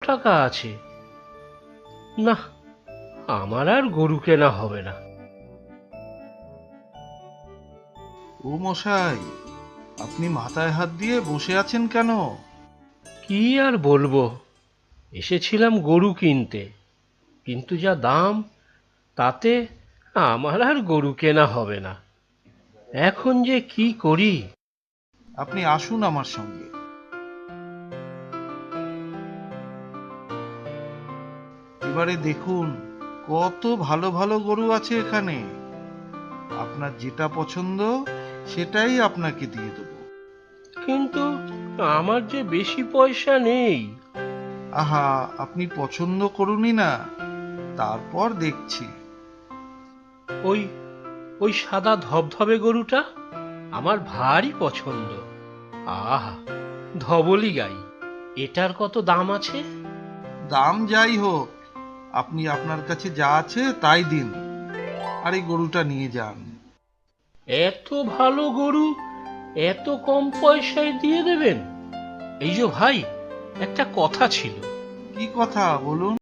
টাকা আছে। না, আমার আর গরু কেনা হবে না। ও মশাই, আপনি মাথায় হাত দিয়ে বসে আছেন কেন? কি আর বলবো, এসেছিলাম গরু কিনতে, কিন্তু যা দাম, তাতে আমার আর গরু কেনা হবে না। এখন যে কি করি। আপনি আসুন আমার সঙ্গে। এবারে দেখুন, কত ভালো ভালো গরু আছে এখানে। আপনার যেটা পছন্দ সেটাই আপনাকে দিয়ে দেবো। কিন্তু আমার যে বেশি পয়সা নেই। আহা, আপনি পছন্দ করুনই না, তারপর দেখছি। ওই ওই সাদা ধবধবে গরুটা আমার ভারী পছন্দ। আহা, ধবলি গাই। এটার কত দাম আছে? দাম যাই হোক, আপনি আপনার কাছে যা আছে তাই দিন, আর এই গরুটা নিয়ে যান। এত ভালো গরু এত কম পয়সায় দিয়ে দেবেন? এই যে ভাই, একটা কথা ছিল। কি কথা বলুন?